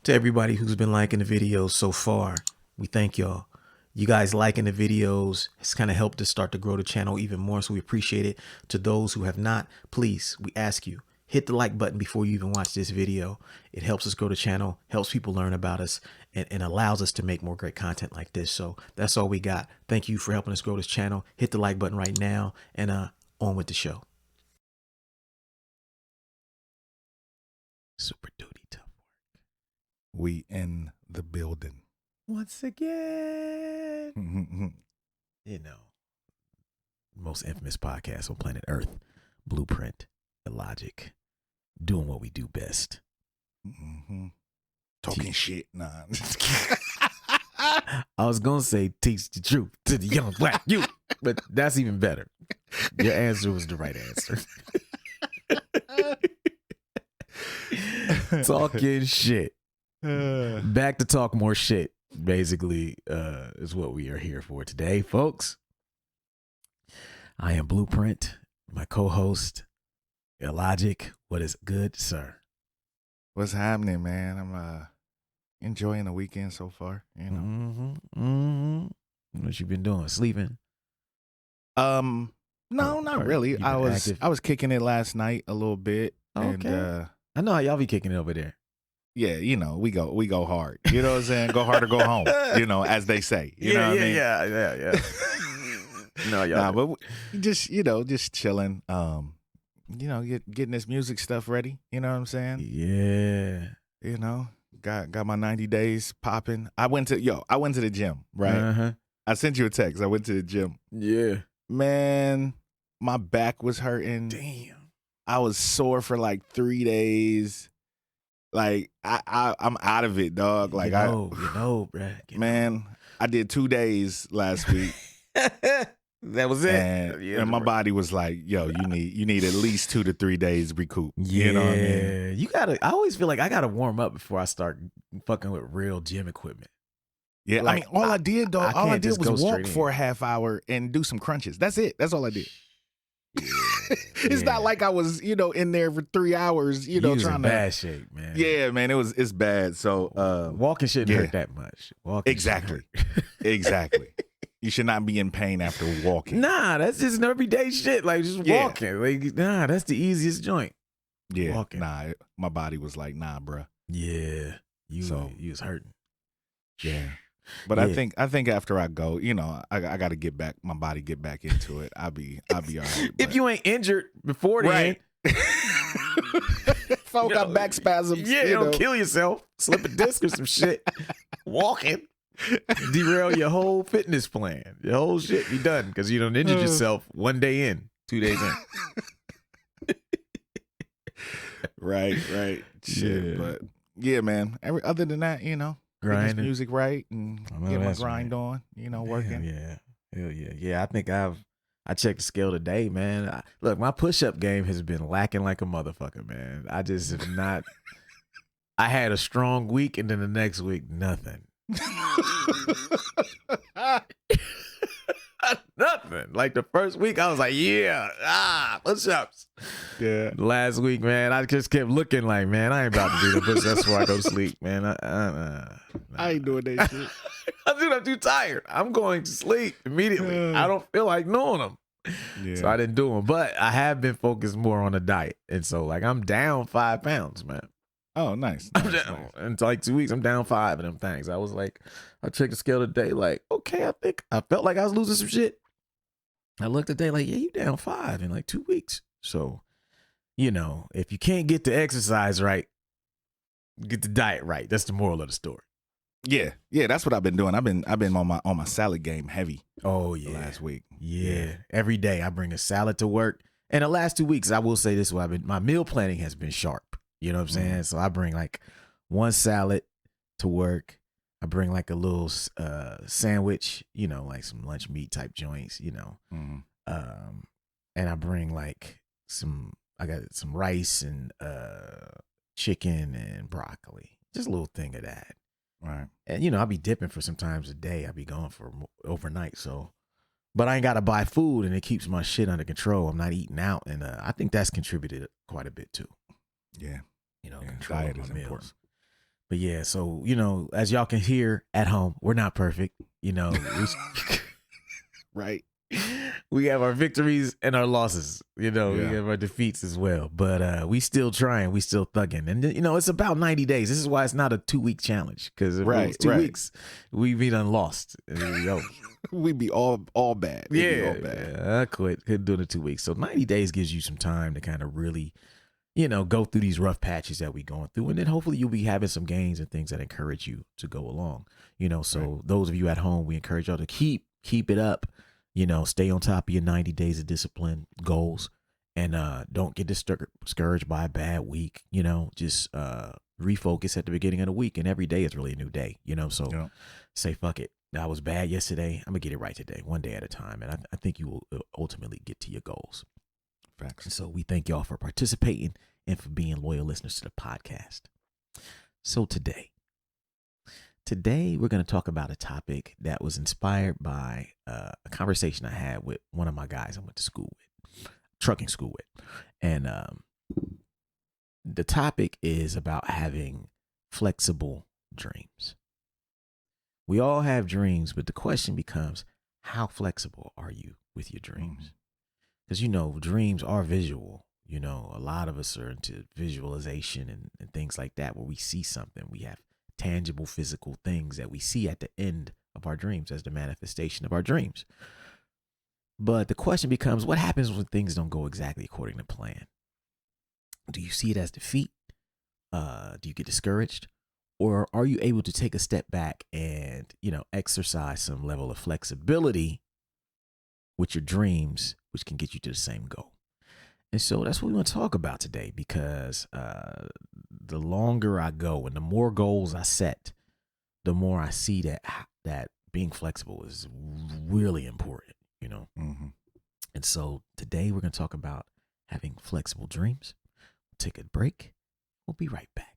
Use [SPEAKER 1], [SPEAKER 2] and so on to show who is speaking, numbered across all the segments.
[SPEAKER 1] To everybody who's been liking the videos so far, we thank y'all. You guys liking the videos has kind of helped us start to grow the channel even more, so we appreciate it. To those who have not, please, we ask you, hit the like button before you even watch this video. It helps us grow the channel, helps people learn about us, and allows us to make more great content like this. So that's all we got. Thank you for helping us grow this channel. Hit the like button right now, and on with the show. Super duty tough work.
[SPEAKER 2] We in the building.
[SPEAKER 1] Once again. You know, most infamous podcast on planet Earth, Blueprint, Illogic, doing what we do best.
[SPEAKER 2] Talking shit. Nah.
[SPEAKER 1] I was going to say teach the truth to the young black youth, but that's even better. Your answer was the right answer. Talking shit. Back to talk more shit, basically, is what we are here for today, folks. I am Blueprint, my co-host, Illogic. What is good, sir?
[SPEAKER 2] What's happening, man? I'm enjoying the weekend so far, you know.
[SPEAKER 1] What you been doing? Sleeping?
[SPEAKER 2] No, not really. I was kicking it last night a little bit.
[SPEAKER 1] Okay.
[SPEAKER 2] And
[SPEAKER 1] I know how y'all be kicking it over there.
[SPEAKER 2] yeah, you know, we go hard. You know what I'm saying? Go hard or go home, you know, as they say. You know what I mean?
[SPEAKER 1] Yeah. No, y'all.
[SPEAKER 2] Nah, but just chilling. You know, getting this music stuff ready. You know what I'm saying?
[SPEAKER 1] Yeah.
[SPEAKER 2] You know, got my 90 days popping. I went to the gym, right? I sent you a text. I went to the gym.
[SPEAKER 1] Yeah.
[SPEAKER 2] Man, my back was hurting.
[SPEAKER 1] Damn.
[SPEAKER 2] I was sore for like 3 days. Like I'm out of it, dog. Like
[SPEAKER 1] you know, bruh.
[SPEAKER 2] Man, I did 2 days last week.
[SPEAKER 1] That was it.
[SPEAKER 2] And my body was like, yo, you need at least 2 to 3 days recoup.
[SPEAKER 1] Yeah.
[SPEAKER 2] You know what I mean?
[SPEAKER 1] I always feel like I gotta warm up before I start fucking with real gym equipment.
[SPEAKER 2] Yeah,
[SPEAKER 1] Like,
[SPEAKER 2] I mean, all I did, dog, all I did was walk
[SPEAKER 1] in
[SPEAKER 2] for a half hour and do some crunches. That's it. That's all I did.
[SPEAKER 1] Yeah,
[SPEAKER 2] It's not like I was, in there for 3 hours,
[SPEAKER 1] you
[SPEAKER 2] trying
[SPEAKER 1] was in
[SPEAKER 2] to
[SPEAKER 1] bad shape, man.
[SPEAKER 2] Yeah, man, it's bad. So
[SPEAKER 1] walking shouldn't hurt that much. Walking
[SPEAKER 2] exactly. Exactly. You should not be in pain after walking.
[SPEAKER 1] Nah, that's just an everyday shit. Like just walking. Like, nah, that's the easiest joint.
[SPEAKER 2] Yeah.
[SPEAKER 1] Walking.
[SPEAKER 2] Nah, my body was like, nah, bruh.
[SPEAKER 1] Yeah. You was hurting.
[SPEAKER 2] Yeah. But I think after I go, I got to get back, my body get back into it. I'll be all right.
[SPEAKER 1] If you ain't injured before then,
[SPEAKER 2] right. If I got back spasms,
[SPEAKER 1] yeah, you don't kill yourself, slip a disc or some shit, walking, derail your whole fitness plan. Your whole shit be done because you done injured yourself 1 day in, 2 days in.
[SPEAKER 2] Right. Shit,
[SPEAKER 1] Yeah.
[SPEAKER 2] but yeah, man. Other than that, getting this music right and getting my grind on, working.
[SPEAKER 1] Hell yeah. I think I checked the scale today, man. Look, my push-up game has been lacking like a motherfucker, man. I just have not. I had a strong week, and then the next week, nothing. Nothing. Like the first week, I was like, push-ups.
[SPEAKER 2] Yeah.
[SPEAKER 1] Last week, man, I just kept looking like, man, I ain't about to do the push-ups. That's where I go to sleep, man.
[SPEAKER 2] I ain't doing that shit.
[SPEAKER 1] I'm too tired. I'm going to sleep immediately. I don't feel like doing them.
[SPEAKER 2] Yeah.
[SPEAKER 1] So I didn't do them. But I have been focused more on a diet. And so, like, I'm down 5 pounds, man.
[SPEAKER 2] Oh, nice.
[SPEAKER 1] Nice. In like 2 weeks, I'm down 5 of them things. I was like, I checked the scale today, like, okay, I felt like I was losing some shit. I looked today, like, yeah, you down 5 in like 2 weeks. So, if you can't get the exercise right, get the diet right. That's the moral of the story.
[SPEAKER 2] Yeah, that's what I've been doing. I've been on my salad game heavy.
[SPEAKER 1] Oh yeah,
[SPEAKER 2] last week.
[SPEAKER 1] Yeah, every day I bring a salad to work. And the last 2 weeks, I will say this: my meal planning has been sharp. You know what I'm saying? So I bring like 1 salad to work. I bring like a little sandwich, like some lunch meat type joints, and I bring like I got some rice and chicken and broccoli, just a little thing of that.
[SPEAKER 2] Right.
[SPEAKER 1] And I'll be dipping for sometimes a day. I'll be going for overnight. So, but I ain't got to buy food, and it keeps my shit under control. I'm not eating out, and I think that's contributed quite a bit too.
[SPEAKER 2] Yeah.
[SPEAKER 1] Control
[SPEAKER 2] diet
[SPEAKER 1] my
[SPEAKER 2] is
[SPEAKER 1] meals.
[SPEAKER 2] important.
[SPEAKER 1] But yeah, so, as y'all can hear at home, we're not perfect.
[SPEAKER 2] Right.
[SPEAKER 1] We have our victories and our losses. We have our defeats as well. But we still trying. We still thugging. And, it's about 90 days. This is why it's not a 2-week challenge. Because if it was 2 weeks, we'd be done lost.
[SPEAKER 2] We'd be all bad.
[SPEAKER 1] Yeah, I quit. Couldn't do it in 2 weeks. So 90 days gives you some time to kind of really, go through these rough patches that we're going through. And then hopefully you'll be having some gains and things that encourage you to go along. So those of you at home, we encourage y'all to keep it up. Stay on top of your 90 days of discipline goals, and don't get discouraged by a bad week. Just refocus at the beginning of the week, and every day is really a new day. So say, fuck it. I was bad yesterday. I'm gonna get it right today, one day at a time, and I think you will ultimately get to your goals.
[SPEAKER 2] Facts.
[SPEAKER 1] And so we thank y'all for participating and for being loyal listeners to the podcast. So today we're going to talk about a topic that was inspired by a conversation I had with one of my guys I went to school with, trucking school with. And the topic is about having flexible dreams. We all have dreams, but the question becomes, how flexible are you with your dreams? Because, dreams are visual. A lot of us are into visualization and things like that, where we see something. We have tangible physical things that we see at the end of our dreams as the manifestation of our dreams. But the question becomes, what happens when things don't go exactly according to plan? Do you see it as defeat? Do you get discouraged? Or are you able to take a step back and, exercise some level of flexibility with your dreams, which can get you to the same goal? And so that's what we want to talk about today, because the longer I go and the more goals I set, the more I see that being flexible is really important, And so today we're going to talk about having flexible dreams. We'll take a break. We'll be right back.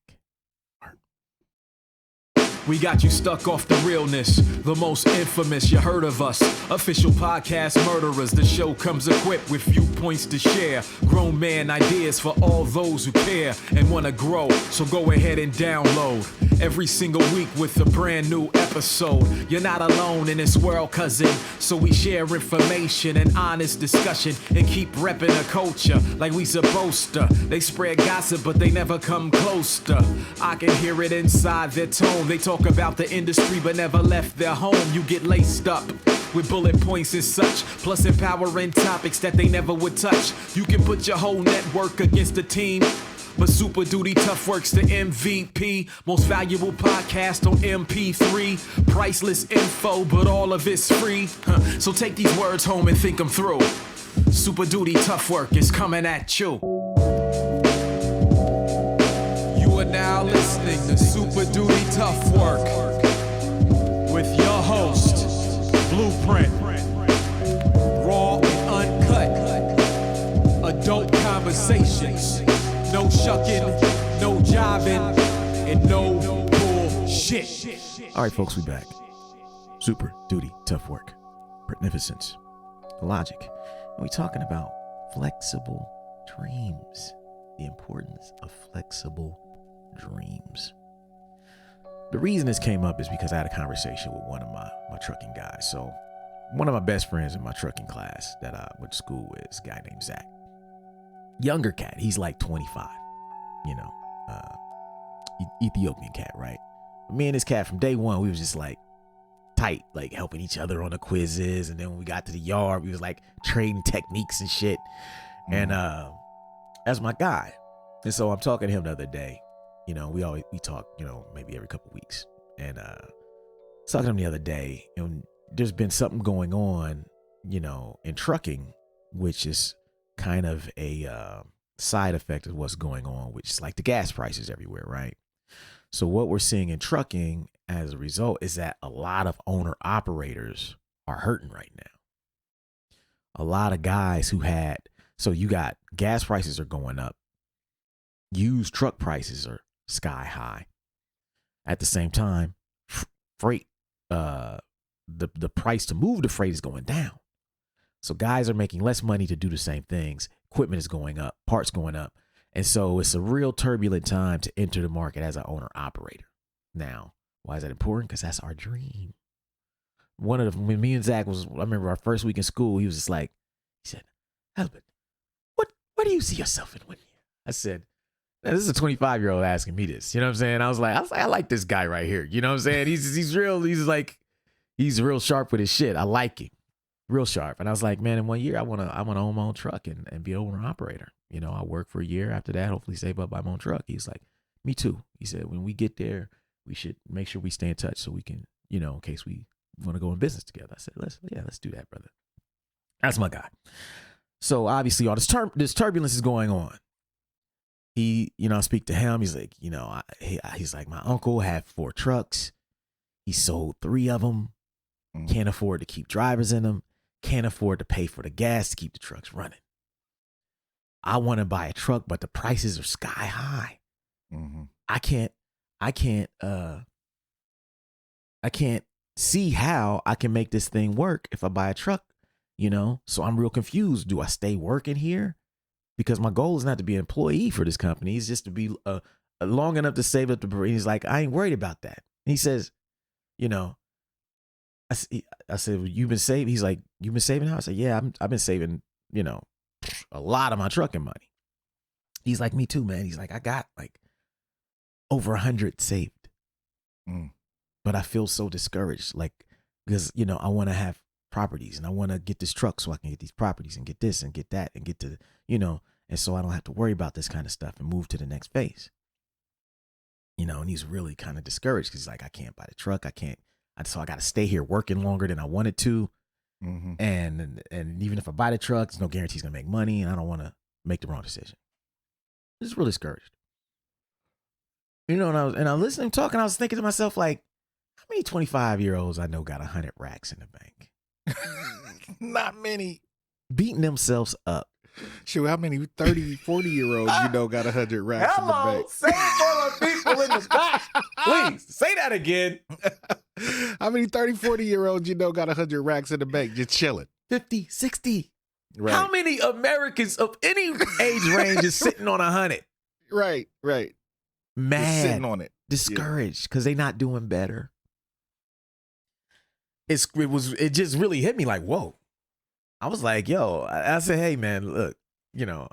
[SPEAKER 3] We got you stuck off the realness, the most infamous, you heard of us. Official podcast murderers, the show comes equipped with viewpoints to share. Grown man ideas for all those who care and want to grow, so go ahead and download. Every single week with a brand new episode. You're not alone in this world, cousin, so we share information and honest discussion and keep repping the culture like we supposed to. They spread gossip, but they never come close to. I can hear it inside their tone. They talk about the industry but never left their home. You get laced up with bullet points and such, plus empowering topics that they never would touch. You can put your whole network against the team, but Super Duty Tough Work's the MVP. Most valuable podcast on MP3. Priceless info, but all of it's free. So take these words home and think them through. Super Duty Tough Work is coming at you. You are now listening to Super Duty Tough Work with your host, Blueprint. Raw and uncut. Adult conversations. No shucking, no jiving, and no bullshit.
[SPEAKER 1] All right, folks, we back. Super Duty Tough Work. Magnificence. Illogic. And we talking about flexible dreams. The importance of flexible dreams. The reason this came up is because I had a conversation with one of my trucking guys. So one of my best friends in my trucking class that I went to school with is a guy named Zach. Younger cat. He's like 25, Ethiopian cat, right? But me and this cat from day one, we was just like tight, like helping each other on the quizzes. And then when we got to the yard, we was like trading techniques and shit. And that's my guy. And so I'm talking to him the other day. We talk, maybe every couple of weeks. And talking to him the other day, and there's been something going on, in trucking, which is kind of a side effect of what's going on, which is like the gas prices everywhere, right? So what we're seeing in trucking as a result is that a lot of owner operators are hurting right now. A lot of guys so you got gas prices are going up. Used truck prices are sky high. At the same time, freight, the price to move the freight is going down. So guys are making less money to do the same things. Equipment is going up, parts going up. And so it's a real turbulent time to enter the market as an owner operator. Now, why is that important? Because that's our dream. When me and Zach I remember our first week in school, he was just like, he said, Albert, where do you see yourself in 1 year? I said, now, this is a 25-year-old asking me this. You know what I'm saying? I was like, I like this guy right here. You know what I'm saying? He's real sharp with his shit. I like him. Real sharp. And I was like, man, in 1 year, I want to own my own truck and be an owner operator. You know, I work for a year after that, hopefully save up, buy my own truck. He's like, me too. He said, when we get there, we should make sure we stay in touch so we can, you know, in case we want to go in business together. I said, let's do that, brother. That's my guy. So obviously all this turbulence is going on. He, you know, I speak to him. He's like, you know, he's like, my uncle had 4 trucks. He sold 3 of them. Can't afford to keep drivers in them. Can't afford to pay for the gas to keep the trucks running. I want to buy a truck, but the prices are sky high.
[SPEAKER 2] Mm-hmm.
[SPEAKER 1] I can't see how I can make this thing work if I buy a truck, you know? So I'm real confused. Do I stay working here? Because my goal is not to be an employee for this company. It's just to be long enough to save up the bread. He's like, I ain't worried about that. And he says, you know, I said, well, you've been saving? He's like, you've been saving how? I said, yeah, I've been saving, you know, a lot of my trucking money. He's like, me too, man. He's like, I got like over 100 saved. But I feel so discouraged, like, because, you know, I want to have properties and I want to get this truck so I can get these properties and get this and get that and get to, you know, and so I don't have to worry about this kind of stuff and move to the next phase. You know, and he's really kind of discouraged because he's like, I can't buy the truck. So I got to stay here working longer than I wanted to.
[SPEAKER 2] Mm-hmm.
[SPEAKER 1] And even if I buy the truck, there's no guarantee he's going to make money and I don't want to make the wrong decision. Just really discouraged. You know, and I was listening to him talking, I was thinking to myself, like, how many 25-year-olds I know got 100 racks in the bank?
[SPEAKER 2] Not many.
[SPEAKER 1] Beating themselves up.
[SPEAKER 2] Shoot, how many 30, 40-year-olds you know got 100 racks in the bank?
[SPEAKER 1] Say it for the people in the back. Please, say that again.
[SPEAKER 2] How many 30, 40-year-olds you know got 100 racks in the bank just chilling?
[SPEAKER 1] 50, 60.
[SPEAKER 2] Right.
[SPEAKER 1] How many Americans of any age range is sitting on 100?
[SPEAKER 2] Right.
[SPEAKER 1] Mad.
[SPEAKER 2] Just sitting on it.
[SPEAKER 1] Discouraged because they not doing better. It just really hit me like, whoa. I was like, yo, I said, hey man, look, you know,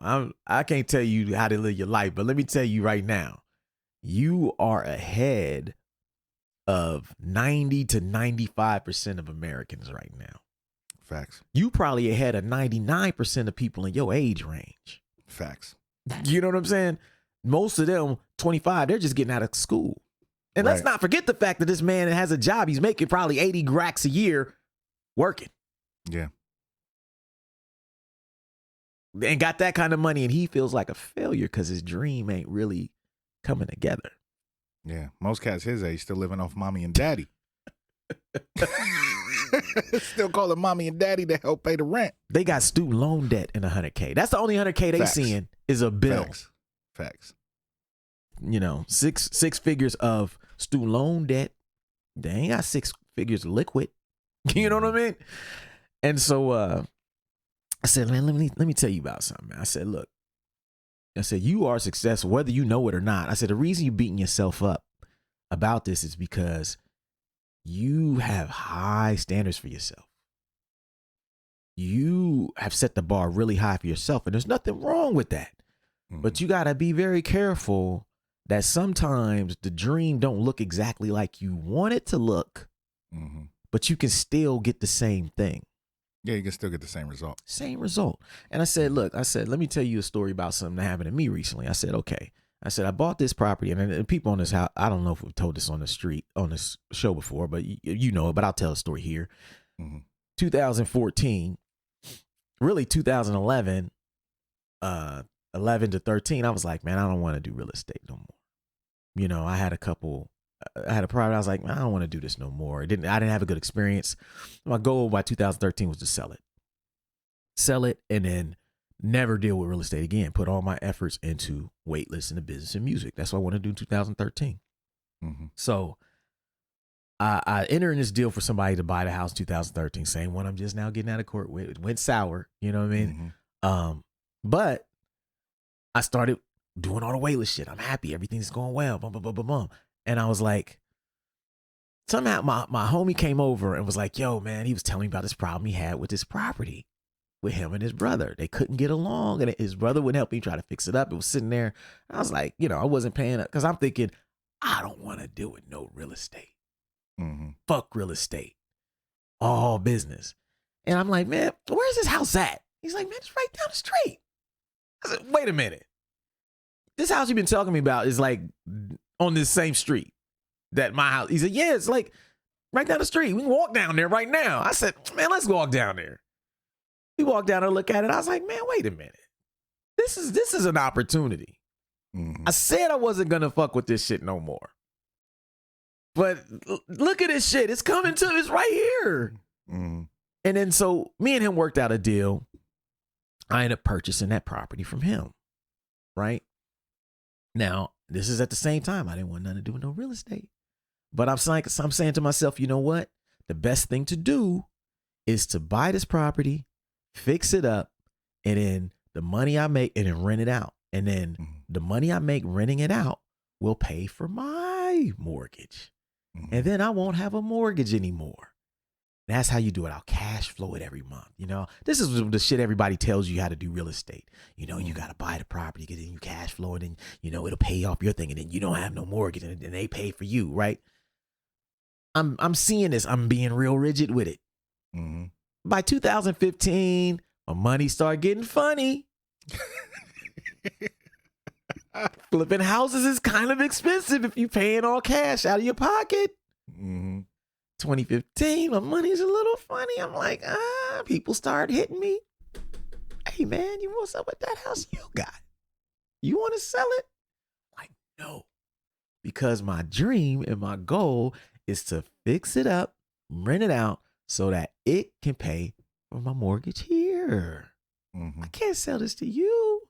[SPEAKER 1] I can't tell you how to live your life, but let me tell you right now, you are ahead of 90 to 95% of Americans right now.
[SPEAKER 2] Facts.
[SPEAKER 1] You probably ahead of 99% of people in your age range.
[SPEAKER 2] Facts.
[SPEAKER 1] You know what I'm saying? Most of them, 25, they're just getting out of school. And let's not forget the fact that this man has a job. He's making probably 80 racks a year working.
[SPEAKER 2] Yeah.
[SPEAKER 1] And got that kind of money, and he feels like a failure because his dream ain't really coming together.
[SPEAKER 2] Yeah. Most cats his age still living off mommy and daddy. Still calling mommy and daddy to help pay the rent.
[SPEAKER 1] They got student loan debt in $100K. That's the only $100K they seeing is a bill.
[SPEAKER 2] Facts.
[SPEAKER 1] You know, six figures of student loan debt. They ain't got 6 figures of liquid. You know what I mean? And so I said, man, let me tell you about something, man. I said, look, I said, you are successful, whether you know it or not. I said, the reason you're beating yourself up about this is because you have high standards for yourself. You have set the bar really high for yourself, and there's nothing wrong with that. Mm-hmm. But you got to be very careful that sometimes the dream don't look exactly like you want it to look, but you can still get the same thing.
[SPEAKER 2] Yeah, you can still get the same result.
[SPEAKER 1] Same result. And I said, look, let me tell you a story about something that happened to me recently. I said, okay. I said, I bought this property, and people on this house, I don't know if we've told this on this show before, but you know it, but I'll tell a story here. 2014, really 2011, 11 to 13, I was like, man, I don't want to do real estate no more. You know, I had a property. I was like, I don't want to do this no more. I didn't have a good experience. My goal by 2013 was to sell it, and then never deal with real estate again. Put all my efforts into waitlist and the business and music. That's what I want to do in 2013. So I entered in this deal for somebody to buy the house in 2013. Same one I'm just now getting out of court with. It went sour. You know what I mean? But I started doing all the waitlist shit. I'm happy. Everything's going well. Boom, boom, boom, boom, boom. And I was like, somehow my homie came over and was like, yo, man, he was telling me about this problem he had with this property with him and his brother. They couldn't get along, and his brother wouldn't help me try to fix it up. It was sitting there. I was like, I wasn't paying up because I'm thinking, I don't want to deal with no real estate. Fuck real estate. All business. And I'm like, man, where's this house at? He's like, man, it's right down the street. I said, wait a minute. This house you've been talking to me about is like on this same street that my house. He said, yeah, it's like right down the street. We can walk down there right now. I said, man, let's walk down there. We walked down there, look at it. I was like, man, wait a minute. This is an opportunity. I said I wasn't gonna fuck with this shit no more. But look at this shit. It's coming to it's right here. And then so me and him worked out a deal. I ended up purchasing that property from him. Right? Now, this is at the same time. I didn't want nothing to do with no real estate. But I'm saying to myself, you know what? The best thing to do is to buy this property, fix it up, and then the money I make, and then rent it out. And then the money I make renting it out will pay for my mortgage. And then I won't have a mortgage anymore. That's how you do it. I'll cash flow it every month. This is the shit everybody tells you how to do real estate. You got to buy the property, and then you cash flow it, and, it'll pay off your thing. And then you don't have no mortgage, and they pay for you, right? I'm seeing this. I'm being real rigid with it. By 2015, my money started getting funny. Flipping houses is kind of expensive if you paying all cash out of your pocket. 2015, my money's a little funny. I'm like, people start hitting me. Hey man, you want something with that house you got? You want to sell it? Like, no. Because my dream and my goal is to fix it up, rent it out so that it can pay for my mortgage here. I can't sell this to you.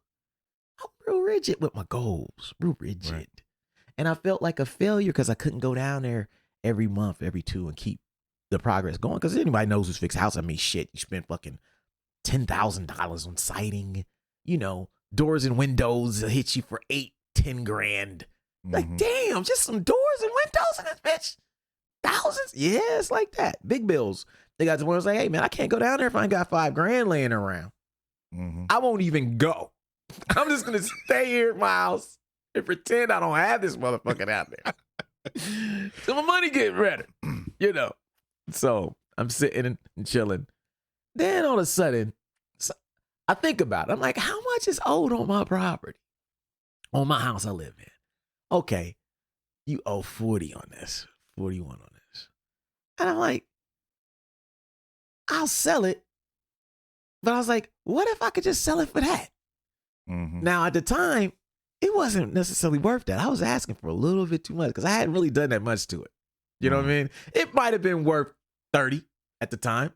[SPEAKER 1] I'm real rigid with my goals, real rigid. Right. And I felt like a failure because I couldn't go down there every month, every two, and keep the progress going. Because anybody knows who's fixed house. I mean, shit, you spend fucking $10,000 on siding, doors and windows that hit you for $8-10 grand. Like, damn, just some doors and windows in this bitch. Thousands? Yeah, it's like that. Big bills. They got to one was like, hey man, I can't go down there if I ain't got $5 grand laying around. I won't even go. I'm just gonna stay here at my house and pretend I don't have this motherfucker out there. So my money get ready, So I'm sitting and chilling. Then all of a sudden, I think about it. I'm like, how much is owed on my property? On my house I live in. Okay, you owe 40 on this, 41 on this. And I'm like, I'll sell it. But I was like, what if I could just sell it for that? Now, at the time, it wasn't necessarily worth that. I was asking for a little bit too much because I hadn't really done that much to it. You know what I mean? It might have been worth 30 at the time.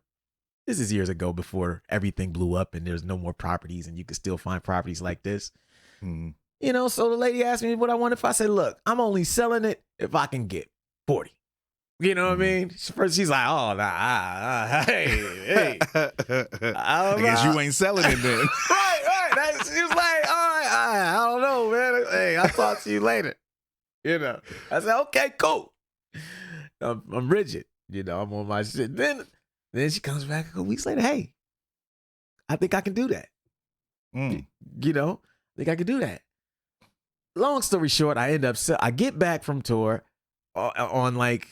[SPEAKER 1] This is years ago before everything blew up and there's no more properties and you could still find properties like this. So the lady asked me what I wanted. If I said, look, I'm only selling it if I can get 40. You know what I mean? First, she's like, oh, nah, hey. I
[SPEAKER 2] guess you ain't selling it then.
[SPEAKER 1] Right. She was like, all right, I don't know, man. Hey, I'll talk to you later. I said, okay, cool. I'm rigid. I'm on my shit. Then she comes back a couple weeks later. Hey, I think I can do that. I think I can do that. Long story short, I get back from tour on like,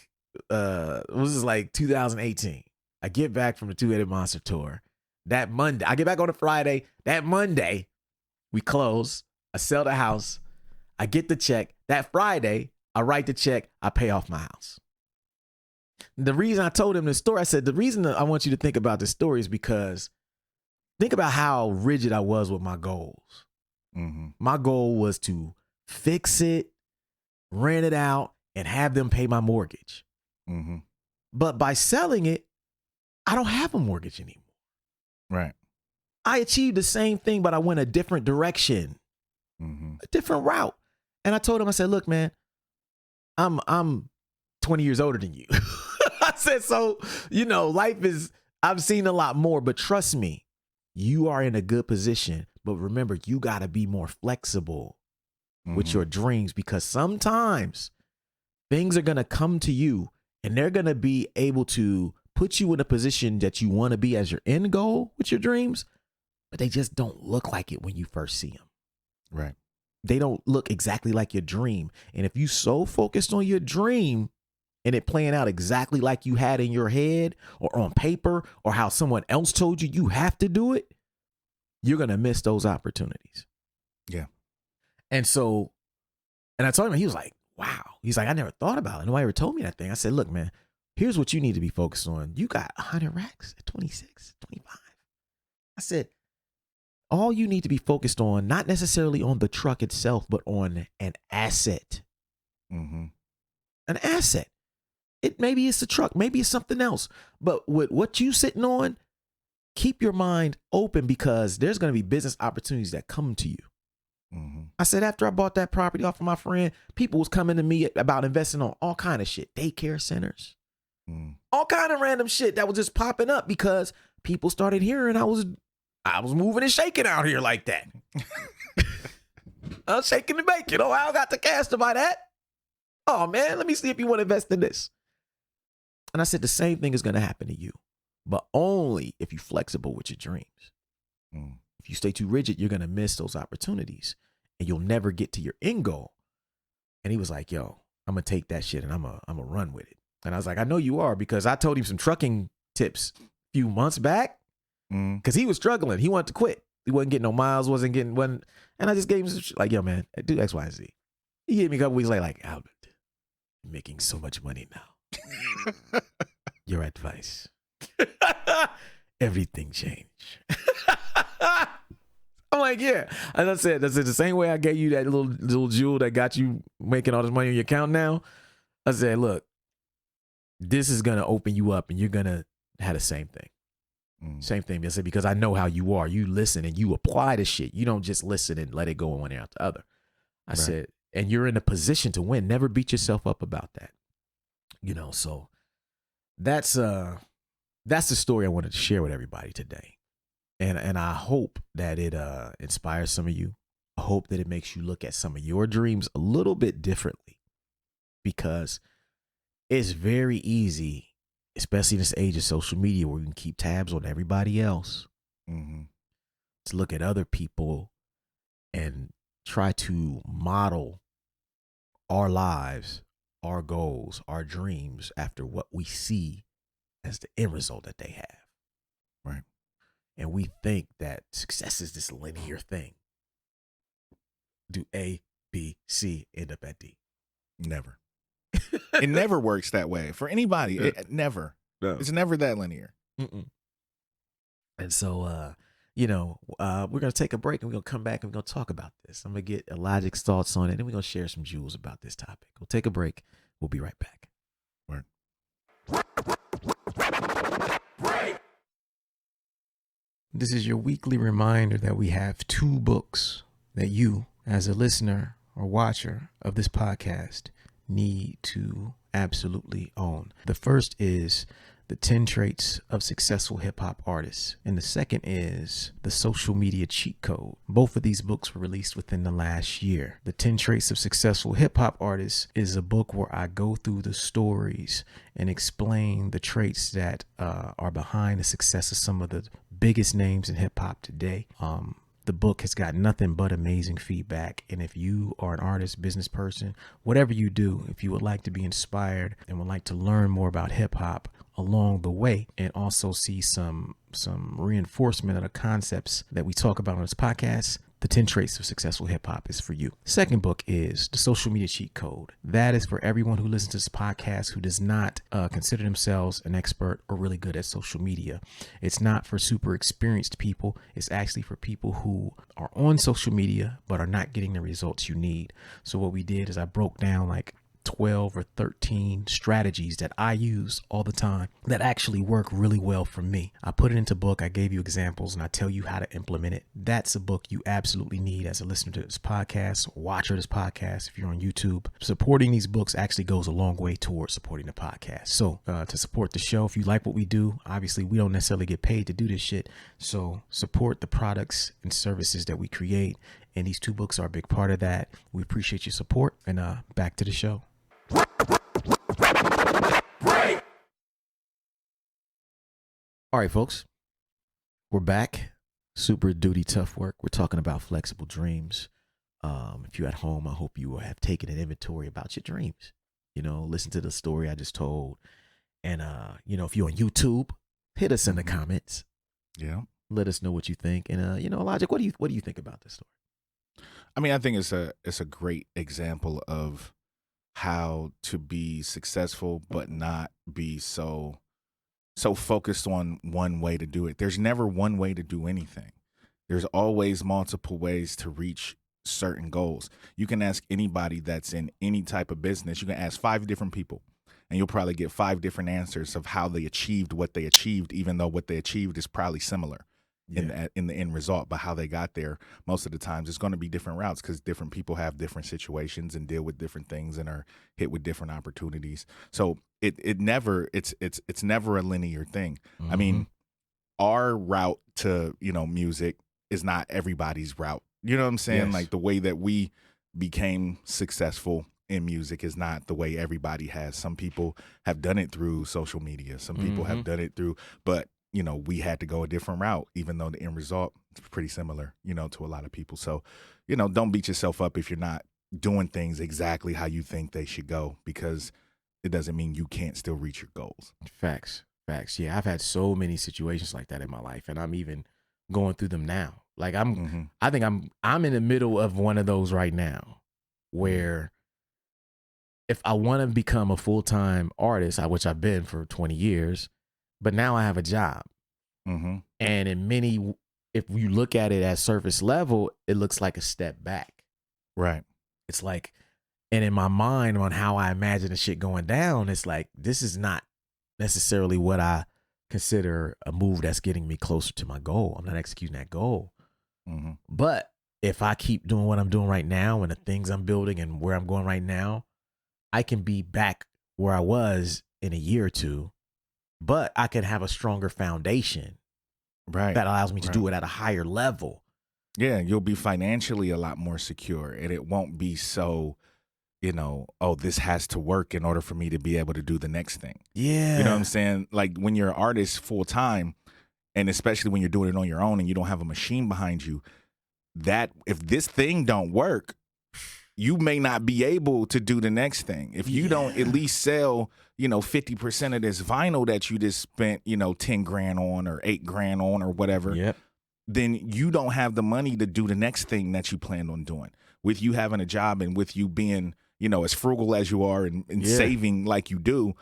[SPEAKER 1] this is like 2018. I get back from the Two-Headed Monster tour. That Monday, I get back on a Friday. That Monday, we close. I sell the house. I get the check. That Friday, I write the check. I pay off my house. The reason I told him this story, I said, the reason that I want you to think about this story is because think about how rigid I was with my goals. My goal was to fix it, rent it out, and have them pay my mortgage. But by selling it, I don't have a mortgage anymore.
[SPEAKER 2] Right.
[SPEAKER 1] I achieved the same thing, but I went a different direction, a different route. And I told him, I said, look, man, I'm 20 years older than you. I said, so, life is, I've seen a lot more, but trust me, you are in a good position. But remember, you got to be more flexible with your dreams because sometimes things are going to come to you and they're going to be able to put you in a position that you want to be as your end goal with your dreams, but they just don't look like it when you first see them.
[SPEAKER 2] Right.
[SPEAKER 1] They don't look exactly like your dream. And if you so focused on your dream and it playing out exactly like you had in your head or on paper or how someone else told you you have to do it, you're going to miss those opportunities.
[SPEAKER 2] Yeah.
[SPEAKER 1] And so, and I told him, he was like, wow. He's like, I never thought about it. Nobody ever told me that thing. I said, look, man, here's what you need to be focused on. You got 100 racks at 26, 25. I said, all you need to be focused on, not necessarily on the truck itself, but on an asset.
[SPEAKER 2] Mm-hmm.
[SPEAKER 1] An asset. Maybe it's a truck, maybe it's something else. But with what you sitting on, keep your mind open because there's going to be business opportunities that come to you.
[SPEAKER 2] Mm-hmm.
[SPEAKER 1] I said, after I bought that property off of my friend, people was coming to me about investing on all kind of shit, daycare centers, all kind of random shit that was just popping up because people started hearing I was moving and shaking out here like that. I'm shaking and baking. Oh, I got the cash to buy that. Oh, man, let me see if you want to invest in this. And I said, the same thing is going to happen to you, but only if you're flexible with your dreams. If you stay too rigid, you're going to miss those opportunities and you'll never get to your end goal. And he was like, yo, I'm going to take that shit and I'm going to run with it. And I was like, I know you are, because I told him some trucking tips a few months back. Because he was struggling. He wanted to quit. He wasn't getting no miles, and I just gave him some shit like, yo, man, do X, Y, and Z. He gave me a couple weeks later, like, Albert, you're making so much money now. Your advice. Everything changed. I'm like, yeah. As I said, that's the same way I gave you that little jewel that got you making all this money on your account now. I said, look, this is going to open you up and you're going to have the same thing. Same thing. I said, because I know how you are. You listen and you apply the shit. You don't just listen and let it go one ear out the other. I said, and you're in a position to win. Never beat yourself up about that. So that's the story I wanted to share with everybody today. And I hope that it inspires some of you. I hope that it makes you look at some of your dreams a little bit differently, because it's very easy, especially in this age of social media where we can keep tabs on everybody else, to look at other people and try to model our lives, our goals, our dreams after what we see as the end result that they have.
[SPEAKER 2] Right.
[SPEAKER 1] And we think that success is this linear thing. Do A, B, C, end up at D?
[SPEAKER 2] Never. It never works that way for anybody. It never. No. It's never that linear.
[SPEAKER 1] And so, we're going to take a break and we're going to come back and we're going to talk about this. I'm going to get Illogic's thoughts on it and we're going to share some jewels about this topic. We'll take a break. We'll be right back.
[SPEAKER 2] Word.
[SPEAKER 4] This is your weekly reminder that we have 2 books that you, as a listener or watcher of this podcast, need to absolutely own. The first is The 10 Traits of Successful Hip Hop Artists, and the second is The Social Media Cheat Code. Both of these books were released within the last year. The 10 Traits of Successful Hip Hop Artists is a book where I go through the stories and explain the traits that are behind the success of some of the biggest names in hip hop today. The book has got nothing but amazing feedback. And if you are an artist, business person, whatever you do, if you would like to be inspired and would like to learn more about hip hop along the way and also see some reinforcement of the concepts that we talk about on this podcast, The 10 Traits of Successful Hip Hop is for you. Second book is The Social Media Cheat Code. That is for everyone who listens to this podcast who does not consider themselves an expert or really good at social media. It's not for super experienced people. It's actually for people who are on social media but are not getting the results you need. So what we did is I broke down like 12 or 13 strategies that I use all the time that actually work really well for me. I put it into book. I gave you examples and I tell you how to implement it. That's a book you absolutely need as a listener to this podcast, watcher of this podcast. If you're on YouTube, supporting these books actually goes a long way towards supporting the podcast. So to support the show, if you like what we do, obviously we don't necessarily get paid to do this shit. So support the products and services that we create. And these 2 books are a big part of that. We appreciate your support, and back to the show.
[SPEAKER 1] All right, folks, we're back. Super duty tough work. We're talking about flexible dreams. If you're at home, I hope you have taken an inventory about your dreams. Listen to the story I just told. And, if you're on YouTube, hit us in the comments.
[SPEAKER 2] Yeah.
[SPEAKER 1] Let us know what you think. And, Illogic, what do you think about this story?
[SPEAKER 2] I mean, I think it's a great example of how to be successful, but not be so focused on one way to do it. There's never one way to do anything. There's always multiple ways to reach certain goals. You can ask anybody that's in any type of business. You can ask 5 different people, and you'll probably get 5 different answers of how they achieved what they achieved, even though what they achieved is probably similar in the end result. But how they got there, most of the times, it's going to be different routes because different people have different situations and deal with different things and are hit with different opportunities. So it's never a linear thing.
[SPEAKER 1] Mm-hmm.
[SPEAKER 2] I mean, our route to music is not everybody's route. You know what I'm saying?
[SPEAKER 1] Yes.
[SPEAKER 2] Like the way that we became successful in music is not the way everybody has. Some people have done it through social media. Some people have done it through, but we had to go a different route, even though the end result is pretty similar, to a lot of people. So, don't beat yourself up if you're not doing things exactly how you think they should go, because it doesn't mean you can't still reach your goals.
[SPEAKER 1] Facts. Yeah, I've had so many situations like that in my life, and I'm even going through them now. Like I think I'm in the middle of one of those right now, where if I want to become a full-time artist, which I've been for 20 years, but now I have a job.
[SPEAKER 2] Mm-hmm.
[SPEAKER 1] And if you look at it at surface level, it looks like a step back.
[SPEAKER 2] Right.
[SPEAKER 1] It's like, and in my mind on how I imagine the shit going down, it's like, this is not necessarily what I consider a move that's getting me closer to my goal. I'm not executing that goal.
[SPEAKER 2] Mm-hmm.
[SPEAKER 1] But if I keep doing what I'm doing right now and the things I'm building and where I'm going right now, I can be back where I was in a year or two, but I can have a stronger foundation.
[SPEAKER 2] Right.
[SPEAKER 1] That allows me to do it at a higher level.
[SPEAKER 2] Yeah, you'll be financially a lot more secure, and it won't be so, this has to work in order for me to be able to do the next thing.
[SPEAKER 1] Yeah.
[SPEAKER 2] You know what I'm saying? Like when you're an artist full time, and especially when you're doing it on your own and you don't have a machine behind you, that if this thing don't work, you may not be able to do the next thing. If you don't at least sell, 50% of this vinyl that you just spent, 10 grand on or 8 grand on or whatever, then you don't have the money to do the next thing that you planned on doing. With you having a job and with you being, as frugal as you are and saving like you do,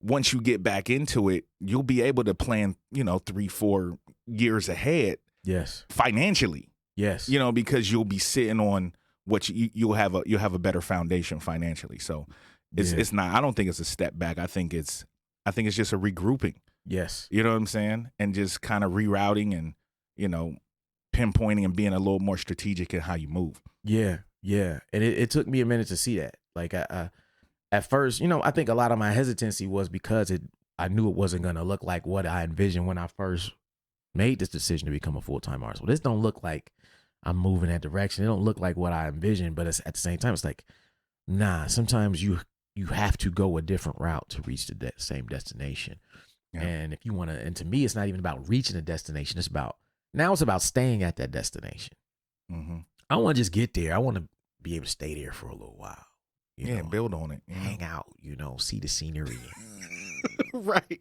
[SPEAKER 2] once you get back into it, you'll be able to plan, 3-4 years ahead.
[SPEAKER 1] Yes.
[SPEAKER 2] Financially.
[SPEAKER 1] Yes.
[SPEAKER 2] Because you'll be sitting on what you'll have a better foundation financially. So it's not, I don't think it's a step back. I think it's just a regrouping.
[SPEAKER 1] Yes.
[SPEAKER 2] You know what I'm saying? And just kind of rerouting and, pinpointing and being a little more strategic in how you move.
[SPEAKER 1] Yeah. Yeah. And it took me a minute to see that. Like at first, I think a lot of my hesitancy was because I knew it wasn't going to look like what I envisioned when I first made this decision to become a full-time artist. Well, this don't look like I'm moving that direction. It don't look like what I envisioned, but it's, at the same time, it's like, nah, sometimes you have to go a different route to reach the same destination. Yeah. And if you want to, and to me, it's not even about reaching a destination. It's about staying at that destination.
[SPEAKER 2] Mm-hmm.
[SPEAKER 1] I don't want to just get there. I want to be able to stay there for a little while.
[SPEAKER 2] Build on it.
[SPEAKER 1] Hang out, see the scenery.
[SPEAKER 2] Right.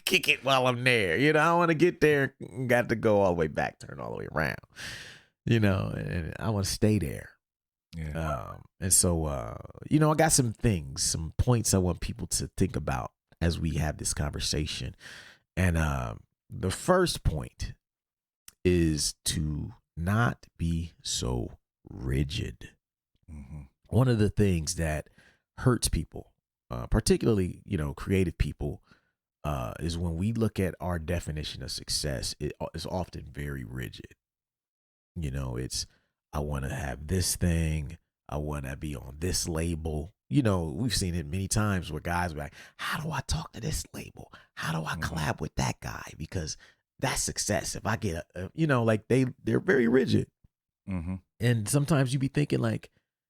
[SPEAKER 1] Kick it while I'm there. I don't want to get there, got to go all the way back, turn all the way around. And I want to stay there.
[SPEAKER 2] Yeah.
[SPEAKER 1] And so, I got some points I want people to think about as we have this conversation. And the first point is to not be so rigid.
[SPEAKER 2] Mm-hmm.
[SPEAKER 1] One of the things that hurts people, particularly, creative people, is when we look at our definition of success, it is often very rigid. It's, I want to have this thing. I want to be on this label. We've seen it many times where guys are like, how do I talk to this label? How do I collab with that guy? Because that's success. If I get, they're very rigid.
[SPEAKER 2] Mm-hmm.
[SPEAKER 1] And sometimes you be thinking like,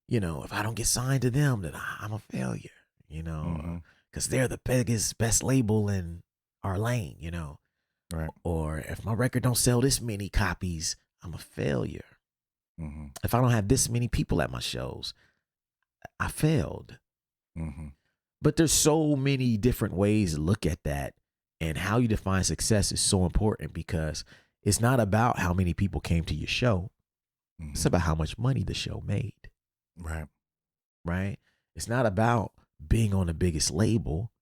[SPEAKER 1] if I don't get signed to them, then I'm a failure, because they're the best label. And our lane, you know.
[SPEAKER 2] Right.
[SPEAKER 1] Or if my record don't sell this many copies, I'm a failure.
[SPEAKER 2] Mm-hmm.
[SPEAKER 1] If I don't have this many people at my shows, I failed.
[SPEAKER 2] Mm-hmm.
[SPEAKER 1] But there's so many different ways to look at that, and how you define success is so important, because it's not about how many people came to your show.
[SPEAKER 2] Mm-hmm.
[SPEAKER 1] It's about how much money the show made.
[SPEAKER 2] Right.
[SPEAKER 1] Right? It's not about being on the biggest label.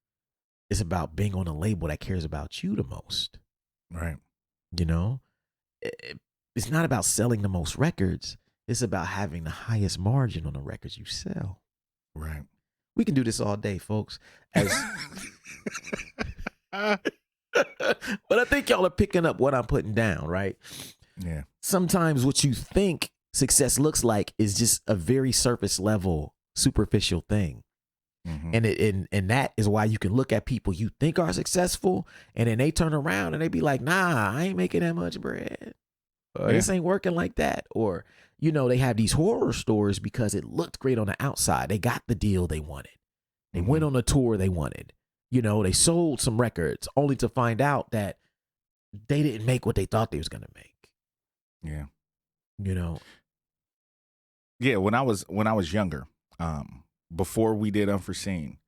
[SPEAKER 1] It's about being on a label that cares about you the most.
[SPEAKER 2] Right.
[SPEAKER 1] You know, it's not about selling the most records. It's about having the highest margin on the records you sell.
[SPEAKER 2] Right.
[SPEAKER 1] We can do this all day, folks. As but I think y'all are picking up what I'm putting down, right?
[SPEAKER 2] Yeah.
[SPEAKER 1] Sometimes what you think success looks like is just a very surface level, superficial thing.
[SPEAKER 2] Mm-hmm.
[SPEAKER 1] And that is why you can look at people you think are successful, and then they turn around and they be like, nah, I ain't making that much bread. Or this ain't working like that. Or, you know, they have these horror stories because it looked great on the outside. They got the deal they wanted. They went on the tour they wanted. You know, they sold some records only to find out that they didn't make what they thought they was going to make.
[SPEAKER 2] Yeah.
[SPEAKER 1] You know?
[SPEAKER 2] Yeah. When I was younger, before we did Unforeseen,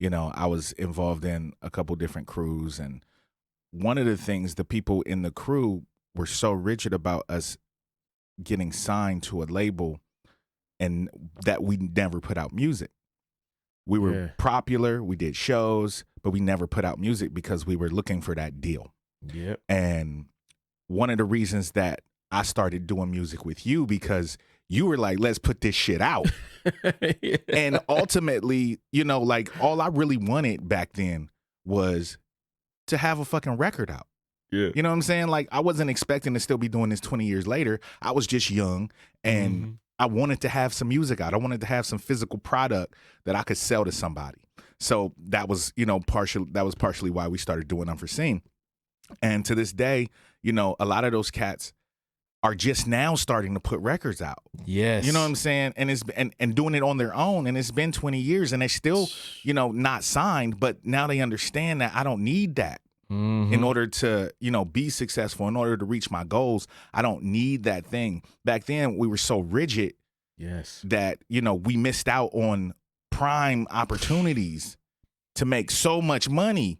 [SPEAKER 2] you know, I was involved in a couple different crews. And one of the things, the people in the crew were so rigid about us getting signed to a label, and that we never put out music. We were popular, we did shows, but we never put out music because we were looking for that deal.
[SPEAKER 1] Yep.
[SPEAKER 2] And one of the reasons that I started doing music with you, because you were like, let's put this shit out.
[SPEAKER 1] Yeah.
[SPEAKER 2] And ultimately, you know, like, all I really wanted back then was to have a fucking record out.
[SPEAKER 1] Yeah.
[SPEAKER 2] You know what I'm saying? Like, I wasn't expecting to still be doing this 20 years later. I was just young, and I wanted to have some music out. I wanted to have some physical product that I could sell to somebody. So that was, you know, partially why we started doing Unforeseen. And to this day, you know, a lot of those cats are just now starting to put records out.
[SPEAKER 1] Yes.
[SPEAKER 2] You know what I'm saying? And it's and doing it on their own. And it's been 20 years, and they're still, you know, not signed, but now they understand that I don't need that. In order to, you know, be successful, in order to reach my goals. I don't need that thing. Back then, we were so rigid that, you know, we missed out on prime opportunities to make so much money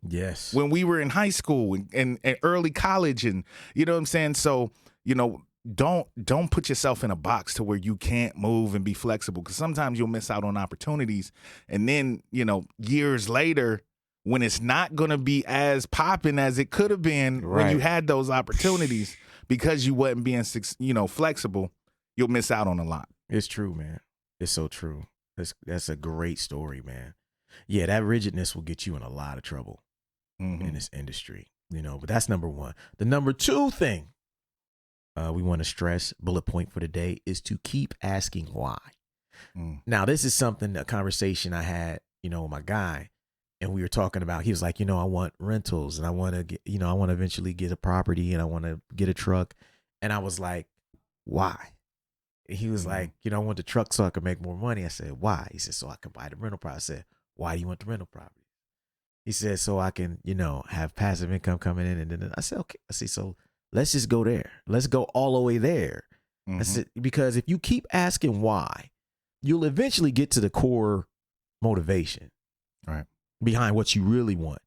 [SPEAKER 2] when we were in high school and early college, and, you know what I'm saying? So, you know, don't put yourself in a box to where you can't move and be flexible, because sometimes you'll miss out on opportunities. And then, you know, years later, when it's not going to be as popping as it could have been when you had those opportunities, because you wasn't being, you know, flexible, you'll miss out on a lot.
[SPEAKER 1] It's true, man. It's so true. That's a great story, man. Yeah, that rigidness will get you in a lot of trouble in this industry, you know, but that's number one. The number two thing we want to stress, bullet point for the day, is to keep asking why. Now, this is a conversation I had, you know, with my guy. And we were talking about, he was like, you know, I want rentals, and I want to get, you know, I want to eventually get a property, and I want to get a truck. And I was like, why? And he was like, you know, I want the truck so I can make more money. I said, why? He said, so I can buy the rental property. I said, why do you want the rental property? He said, so I can, you know, have passive income coming in. And then I said, okay. I said, so let's just go there. Let's go all the way there. I said, because if you keep asking why, you'll eventually get to the core motivation.
[SPEAKER 2] Right.
[SPEAKER 1] Behind what you really want.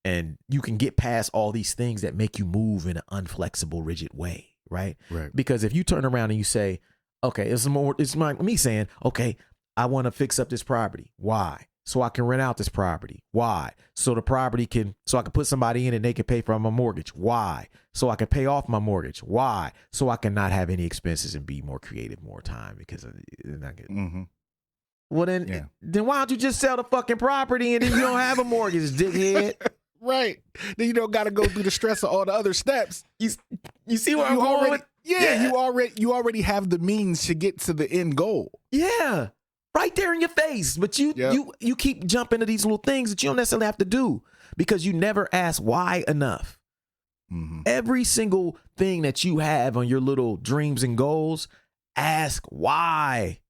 [SPEAKER 1] And you can get past all these things that make you move in an unflexible, rigid way, right?
[SPEAKER 2] Right.
[SPEAKER 1] Because if you turn around and you say, okay, it's me saying, okay, I want to fix up this property. Why? So I can rent out this property. Why? So the property so I can put somebody in and they can pay for my mortgage. Why? So I can pay off my mortgage. Why? So I can not have any expenses and be more creative, more time, because then I get. Well, then why don't you just sell the fucking property and then you don't have a mortgage, dickhead?
[SPEAKER 2] Right. Then you don't got to go through the stress of all the other steps.
[SPEAKER 1] You see where I'm going with?
[SPEAKER 2] Yeah, you already have the means to get to the end goal.
[SPEAKER 1] Yeah, right there in your face. But you keep jumping to these little things that you don't necessarily have to do because you never ask why enough. Every single thing that you have on your little dreams and goals, ask why.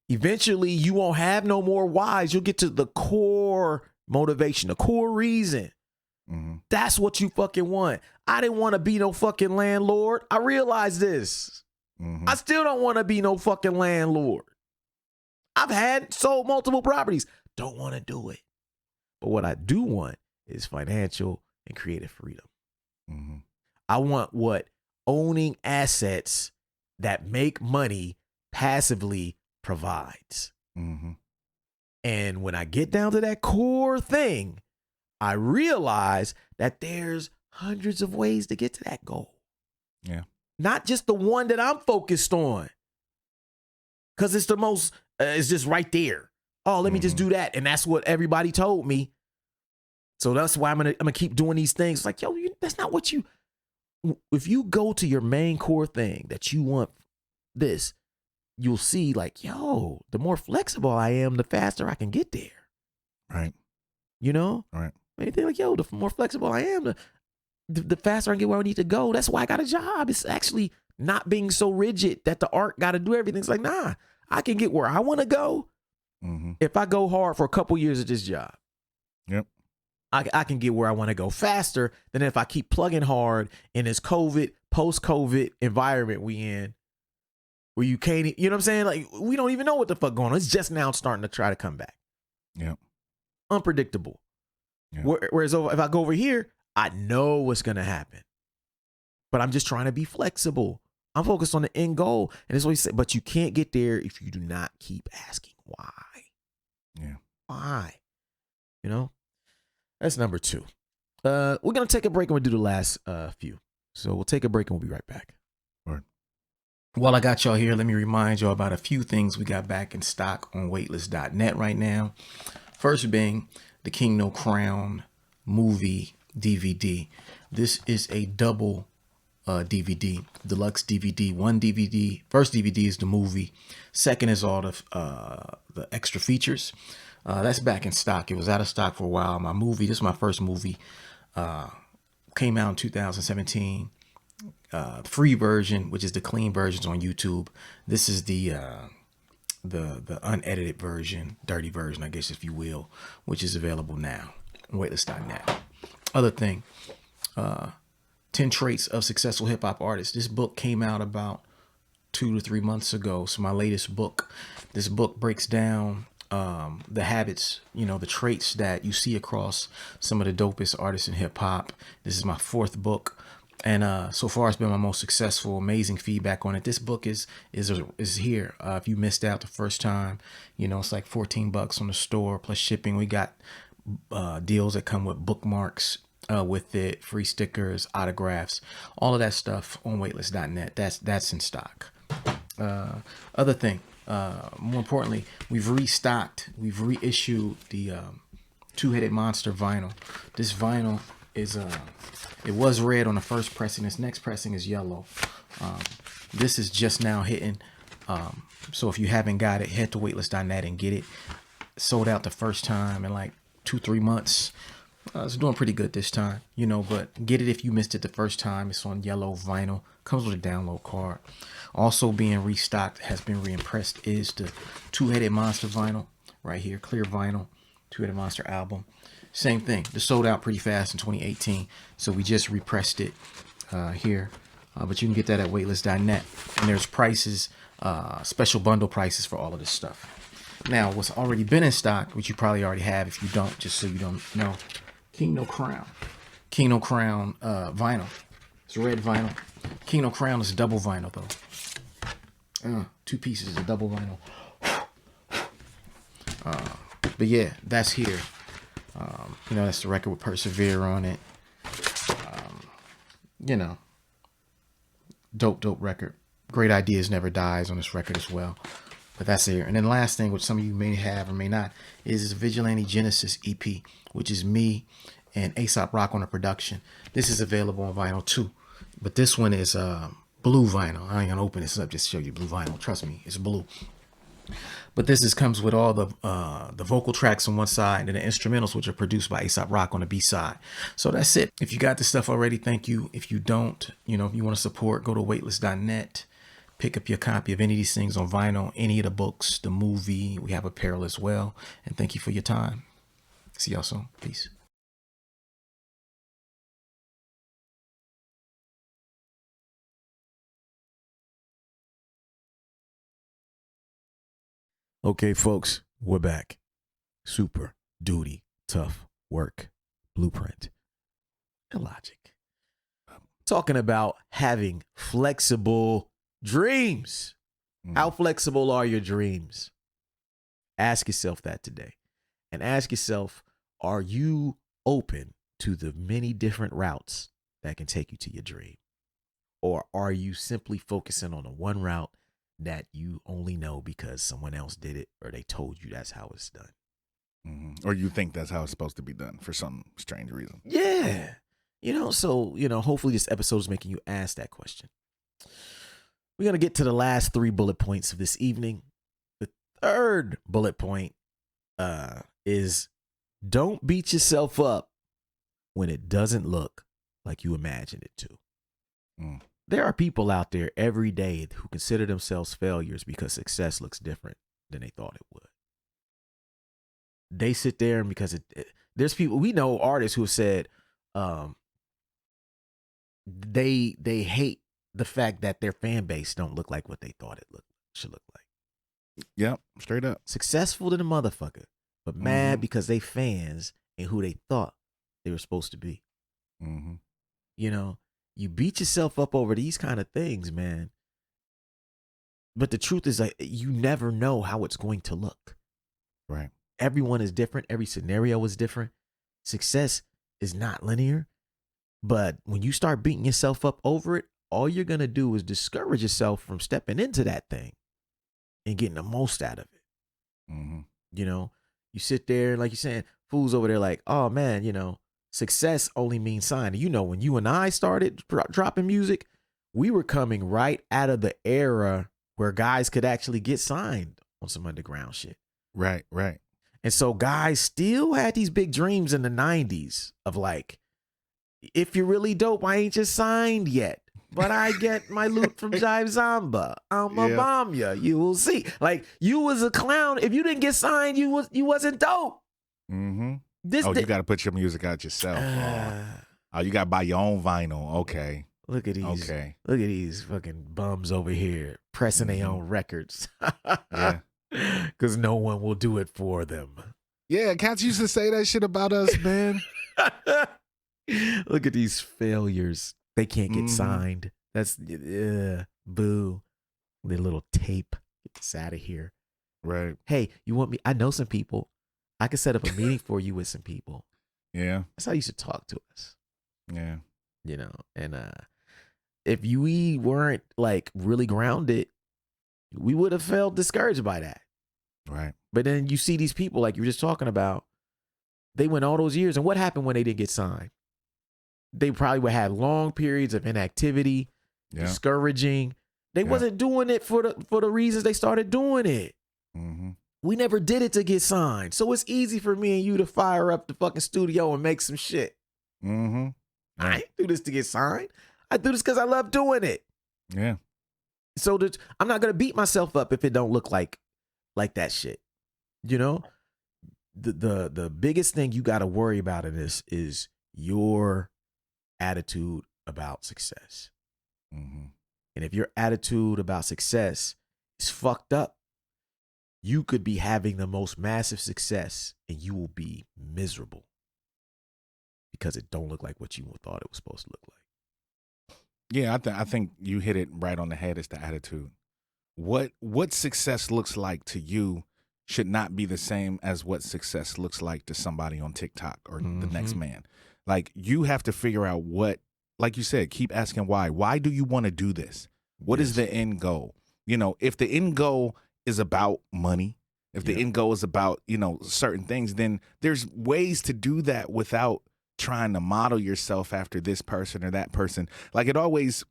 [SPEAKER 1] Eventually, you won't have no more whys. You'll get to the core motivation, the core reason. That's what you fucking want. I didn't want to be no fucking landlord. I realized this. I still don't want to be no fucking landlord. I've sold multiple properties. Don't want to do it. But what I do want is financial and creative freedom. I want what owning assets that make money passively provides. And when I get down to that core thing, I realize that there's hundreds of ways to get to that goal.
[SPEAKER 2] Yeah.
[SPEAKER 1] Not just the one that I'm focused on. Because it's the most, it's just right there. Oh, let me just do that. And that's what everybody told me. So that's why I'm gonna keep doing these things. It's like, yo, that's not what you, if you go to your main core thing that you want this, you'll see like, yo, the more flexible I am, the faster I can get there.
[SPEAKER 2] Right.
[SPEAKER 1] You know?
[SPEAKER 2] Right.
[SPEAKER 1] And they like, yo, the more flexible I am, the faster I get where I need to go. That's why I got a job. It's actually not being so rigid that the art got to do everything. It's like, nah, I can get where I want to go if I go hard for a couple years at this job.
[SPEAKER 2] Yep.
[SPEAKER 1] I can get where I want to go faster than if I keep plugging hard in this COVID, post-COVID environment we in, where you can't, you know what I'm saying? Like, we don't even know what the fuck going on. It's just now starting to try to come back.
[SPEAKER 2] Yep.
[SPEAKER 1] Unpredictable.
[SPEAKER 2] Yeah.
[SPEAKER 1] Whereas if I go over here, I know what's going to happen. But I'm just trying to be flexible. I'm focused on the end goal. And that's what he said. But you can't get there if you do not keep asking why.
[SPEAKER 2] Yeah.
[SPEAKER 1] Why? You know? That's number 2. We're going to take a break and we'll do the last few. So we'll take a break and we'll be right back.
[SPEAKER 2] Word.
[SPEAKER 4] While I got y'all here, let me remind y'all about a few things we got back in stock on weightless.net right now. First being the King No Crown movie DVD. This is a double DVD, deluxe DVD. One DVD, first DVD is the movie. Second is all the extra features. That's back in stock. It was out of stock for a while. My movie, this is my first movie, came out in 2017. The free version, which is the clean versions on YouTube. This is the unedited version, dirty version, I guess, if you will, which is available now on weightless.net. Other thing, 10 Traits of Successful Hip Hop Artists. This book came out about 2 to 3 months ago. So my latest book. This book breaks down the habits, the traits that you see across some of the dopest artists in hip hop. This is my 4th book. And so far, it's been my most successful. Amazing feedback on it. This book is here. If you missed out the first time, it's like $14 on the store plus shipping. We got deals that come with bookmarks with it, free stickers, autographs, all of that stuff on weightless.net. That's in stock. Other thing, more importantly, we've reissued the Two-Headed Monster vinyl. This vinyl is it was red on the first pressing. This next pressing is yellow. This is just now hitting. So if you haven't got it, head to weightless.net and get it. Sold out the first time in like 2-3 months. It's doing pretty good this time, but get it if you missed it the first time. It's on yellow vinyl. Comes with a download card. Also being restocked, has been reimpressed, is the Two-Headed Monster vinyl right here. Clear vinyl, Two-Headed Monster album. Same thing. This sold out pretty fast in 2018. So we just repressed it here. But you can get that at weightless.net. And there's prices, special bundle prices for all of this stuff. Now, what's already been in stock, which you probably already have if you don't, just so you don't know, King No Crown. King No Crown vinyl. It's red vinyl. King No Crown is double vinyl, though. 2 pieces is a double vinyl. But yeah, that's here. That's the record with Persevere on it. Dope record. Great Ideas Never Dies on this record as well. But that's here. And then the last thing, which some of you may have or may not, is this Vigilante Genesis EP, which is me and A$AP Rock on the production. This is available on vinyl too. But this one is blue vinyl. I ain't gonna open this up just to show you blue vinyl. Trust me, it's blue. But this comes with all the vocal tracks on one side and the instrumentals, which are produced by A$AP Rock on the B side. So that's it. If you got this stuff already, thank you. If you don't, if you want to support, go to weightless.net. Pick up your copy of any of these things on vinyl, any of the books, the movie. We have apparel as well. And thank you for your time. See y'all soon. Peace.
[SPEAKER 1] Okay, folks, we're back. Super duty, tough work, blueprint, Illogic. Talking about having flexible dreams. How flexible are your dreams? Ask yourself that today. And ask yourself, are you open to the many different routes that can take you to your dream? Or are you simply focusing on the one route that you only know because someone else did it or they told you that's how it's done?
[SPEAKER 2] Or you think that's how it's supposed to be done for some strange reason.
[SPEAKER 1] Yeah. Hopefully this episode is making you ask that question. We're going to get to the last 3 bullet points of this evening. The third bullet point is don't beat yourself up when it doesn't look like you imagined it to. There are people out there every day who consider themselves failures because success looks different than they thought it would. They sit there and because there's people, we know artists who have said they hate the fact that their fan base don't look like what they thought it should look like.
[SPEAKER 2] Yep, straight up.
[SPEAKER 1] Successful than a motherfucker, but mad because they fans and who they thought they were supposed to be. You beat yourself up over these kind of things, man. But the truth is, like, you never know how it's going to look.
[SPEAKER 2] Right.
[SPEAKER 1] Everyone is different. Every scenario is different. Success is not linear. But when you start beating yourself up over it, all you're going to do is discourage yourself from stepping into that thing and getting the most out of it. You sit there, like you're saying, fools over there like, oh, man, success only means sign. When you and I started dropping music, we were coming right out of the era where guys could actually get signed on some underground shit.
[SPEAKER 2] Right.
[SPEAKER 1] And so guys still had these big dreams in the 90s of like, if you're really dope, I ain't just signed yet, but I get my loot from Jive Zamba. I'ma bomb ya. You will see. Like, you was a clown. If you didn't get signed, you wasn't dope.
[SPEAKER 2] You got to put your music out yourself. You got to buy your own vinyl. Okay.
[SPEAKER 1] Look at these.
[SPEAKER 2] Okay.
[SPEAKER 1] Look at these fucking bums over here pressing their own records.
[SPEAKER 2] Yeah.
[SPEAKER 1] Because no one will do it for them.
[SPEAKER 2] Yeah, cats used to say that shit about us, man.
[SPEAKER 1] Look at these failures. They can't get signed. That's boo. The little tape. Get this out of here.
[SPEAKER 2] Right.
[SPEAKER 1] Hey, you want me? I know some people. I could set up a meeting for you with some people.
[SPEAKER 2] Yeah.
[SPEAKER 1] That's how you should talk to us.
[SPEAKER 2] Yeah.
[SPEAKER 1] And if we weren't like really grounded, we would have felt discouraged by that.
[SPEAKER 2] Right.
[SPEAKER 1] But then you see these people like you were just talking about, they went all those years. And what happened when they didn't get signed? They probably would have long periods of inactivity, discouraging. They wasn't doing it for the reasons they started doing it. We never did it to get signed. So it's easy for me and you to fire up the fucking studio and make some shit. I ain't do this to get signed. I do this because I love doing it.
[SPEAKER 2] Yeah.
[SPEAKER 1] So I'm not going to beat myself up if it don't look like that shit. The biggest thing you got to worry about in this is your attitude about success. And if your attitude about success is fucked up, you could be having the most massive success and you will be miserable because it don't look like what you thought it was supposed to look like.
[SPEAKER 2] Yeah, I think you hit it right on the head. It's the attitude. What success looks like to you should not be the same as what success looks like to somebody on TikTok or the next man. Like, you have to figure out what, like you said, keep asking why. Why do you want to do this? What is the end goal? If the end goal is about money, if the end goal is about, certain things, then there's ways to do that without trying to model yourself after this person or that person. Like, it always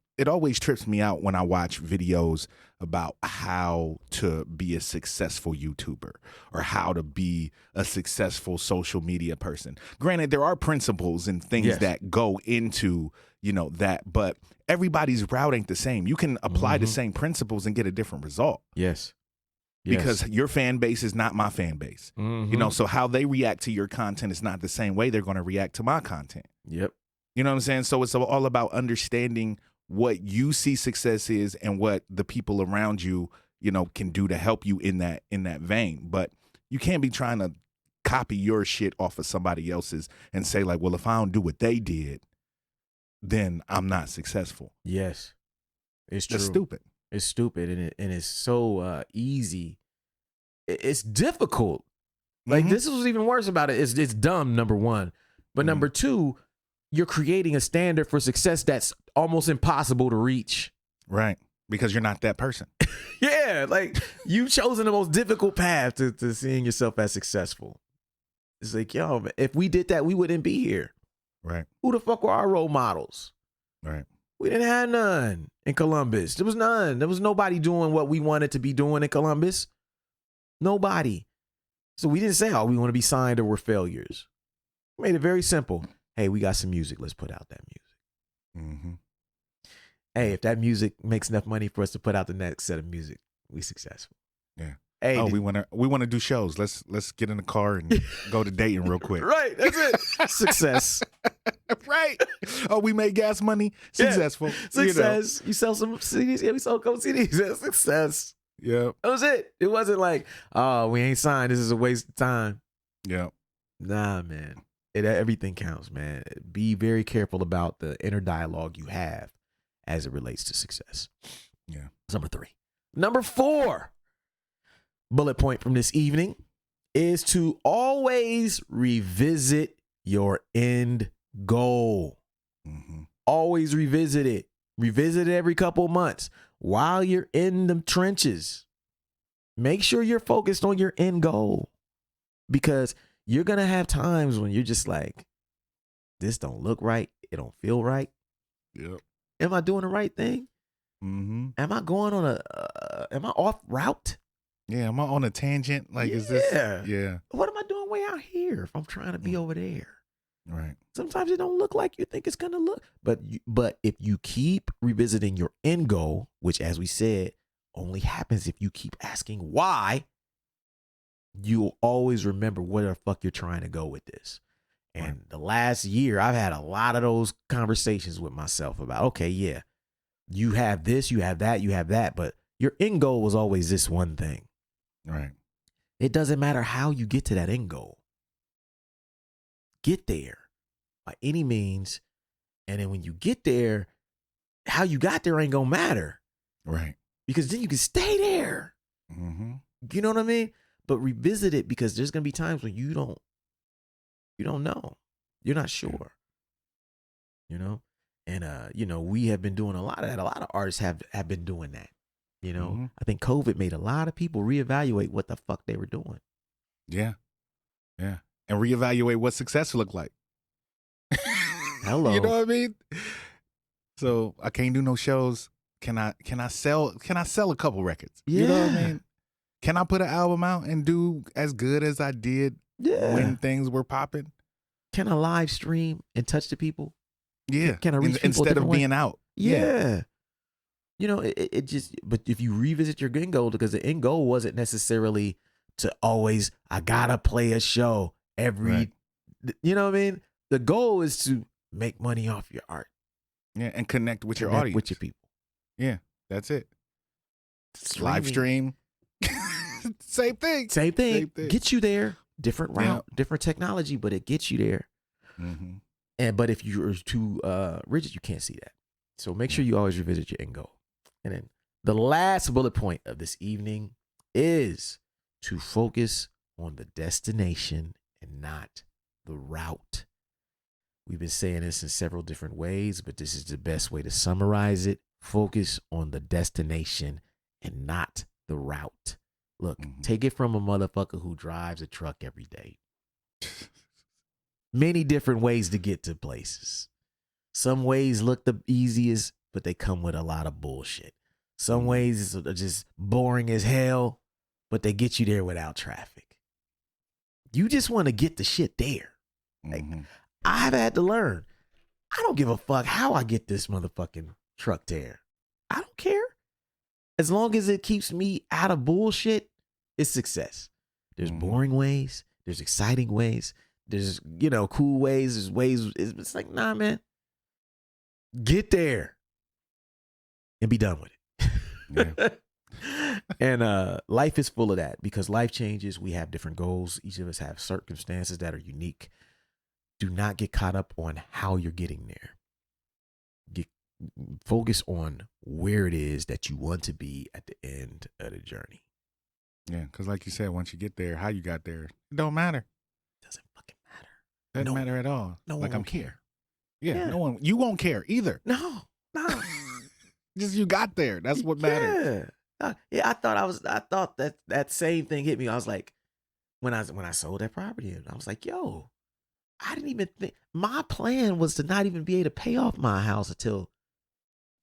[SPEAKER 2] trips me out when I watch videos about how to be a successful YouTuber or how to be a successful social media person. Granted, there are principles and things that go into, that, but everybody's route ain't the same. You can apply the same principles and get a different result.
[SPEAKER 1] Yes.
[SPEAKER 2] Because your fan base is not my fan base. So how they react to your content is not the same way they're going to react to my content.
[SPEAKER 1] Yep.
[SPEAKER 2] You know what I'm saying? So it's all about understanding what you see success is and what the people around you, can do to help you in that vein. But you can't be trying to copy your shit off of somebody else's and say like, well, if I don't do what they did, then I'm not successful.
[SPEAKER 1] Yes, it's true.
[SPEAKER 2] That's stupid.
[SPEAKER 1] It's stupid, and it's so easy. It's difficult. Like this is what's even worse about it. It's dumb, number one, but number two, you're creating a standard for success that's almost impossible to reach.
[SPEAKER 2] Right, because you're not that person.
[SPEAKER 1] Yeah, like you've chosen the most difficult path to seeing yourself as successful. It's like, yo, if we did that, we wouldn't be here.
[SPEAKER 2] Right.
[SPEAKER 1] Who the fuck were our role models?
[SPEAKER 2] Right.
[SPEAKER 1] We didn't have none in Columbus. There was none. There was nobody doing what we wanted to be doing in Columbus. Nobody. So we didn't say, oh, we want to be signed or we're failures. We made it very simple. Hey, we got some music. Let's put out that music.
[SPEAKER 2] Mm-hmm.
[SPEAKER 1] Hey, if that music makes enough money for us to put out the next set of music, we successful.
[SPEAKER 2] Yeah.
[SPEAKER 1] Hey,
[SPEAKER 2] we want to do shows. Let's get in the car and go to Dayton real quick.
[SPEAKER 1] Right. That's it. Success.
[SPEAKER 2] Right. Oh, we made gas money. Successful.
[SPEAKER 1] Yeah. Success. You sell some CDs. Yeah, we sold a couple CDs. That's success.
[SPEAKER 2] Yeah.
[SPEAKER 1] That was it. It wasn't like, oh, we ain't signed. This is a waste of time.
[SPEAKER 2] Yeah.
[SPEAKER 1] Nah, man. Everything counts, man. Be very careful about the inner dialogue you have as it relates to success.
[SPEAKER 2] Yeah.
[SPEAKER 1] That's number 3. Number 4 bullet point from this evening is to always revisit your end goal.
[SPEAKER 2] Mm-hmm.
[SPEAKER 1] Always revisit it. Revisit it every couple of months while you're in the trenches. Make sure you're focused on your end goal, because you're going to have times when you're just like, this don't look right. It don't feel right.
[SPEAKER 2] Yep.
[SPEAKER 1] Am I doing the right thing?
[SPEAKER 2] Mm-hmm.
[SPEAKER 1] Am I going on am I off route?
[SPEAKER 2] Yeah. Am I on a tangent? Like, is this? Yeah.
[SPEAKER 1] What am I doing way out here if I'm trying to be over there?
[SPEAKER 2] Right.
[SPEAKER 1] Sometimes it don't look like you think it's going to look. But if you keep revisiting your end goal, which, as we said, only happens if you keep asking why, you'll always remember where the fuck you're trying to go with this. And the last year, I've had a lot of those conversations with myself about, okay, yeah, you have this, you have that, but your end goal was always this one thing.
[SPEAKER 2] Right.
[SPEAKER 1] It doesn't matter how you get to that end goal. Get there by any means. And then when you get there, how you got there ain't gonna matter.
[SPEAKER 2] Right.
[SPEAKER 1] Because then you can stay there.
[SPEAKER 2] Mm-hmm.
[SPEAKER 1] You know what I mean? But revisit it, because there's gonna be times when you don't know. You're not sure. You know? And we have been doing a lot of that. A lot of artists have been doing that. You know,
[SPEAKER 2] Mm-hmm.
[SPEAKER 1] I think COVID made a lot of people reevaluate what the fuck they were doing.
[SPEAKER 2] Yeah. Yeah. And reevaluate what success looked like.
[SPEAKER 1] Hello.
[SPEAKER 2] You know what I mean? So I can't do no shows. Can I sell a couple records?
[SPEAKER 1] Yeah.
[SPEAKER 2] You know what I mean? Can I put an album out and do as good as I did when things were popping?
[SPEAKER 1] Can I live stream and touch the people?
[SPEAKER 2] Yeah.
[SPEAKER 1] Can I reach people
[SPEAKER 2] instead of being out?
[SPEAKER 1] Yeah. You know, it just, but if you revisit your end goal, because the end goal wasn't necessarily to always, I gotta play a show every, you know what I mean? The goal is to make money off your art.
[SPEAKER 2] Yeah, and connect with your audience.
[SPEAKER 1] With your people.
[SPEAKER 2] Yeah, that's it. Live stream. Same thing.
[SPEAKER 1] Same thing. Get you there. Different route, different technology, but it gets you there.
[SPEAKER 2] Mm-hmm.
[SPEAKER 1] But if you're too rigid, you can't see that. So make sure you always revisit your end goal. And then the last bullet point of this evening is to focus on the destination and not the route. We've been saying this in several different ways, but this is the best way to summarize it. Focus on the destination and not the route. Look, take it from a motherfucker who drives a truck every day. Many different ways to get to places. Some ways look the easiest, but they come with a lot of bullshit. Some ways are just boring as hell, but they get you there without traffic. You just want to get the shit there. Like, I've had to learn. I don't give a fuck how I get this motherfucking truck there. I don't care. As long as it keeps me out of bullshit, it's success. There's boring ways. There's exciting ways. There's, cool ways. There's ways. It's like, nah, man. Get there and be done with it.
[SPEAKER 2] Yeah.
[SPEAKER 1] And life is full of that because life changes. We have different goals. Each of us have circumstances that are unique. Do not get caught up on how you're getting there. Focus on where it is that you want to be at the end of the journey.
[SPEAKER 2] Yeah, because like you said, once you get there, how you got there, it don't matter.
[SPEAKER 1] Doesn't fucking matter.
[SPEAKER 2] Doesn't matter at all.
[SPEAKER 1] No
[SPEAKER 2] like
[SPEAKER 1] one
[SPEAKER 2] I'm
[SPEAKER 1] will care.
[SPEAKER 2] Yeah, no one. You won't care either.
[SPEAKER 1] No.
[SPEAKER 2] Just you got there. That's what matters.
[SPEAKER 1] Yeah, I thought that same thing hit me. I was like, when I sold that property, I was like, yo, I didn't even think my plan was to not even be able to pay off my house until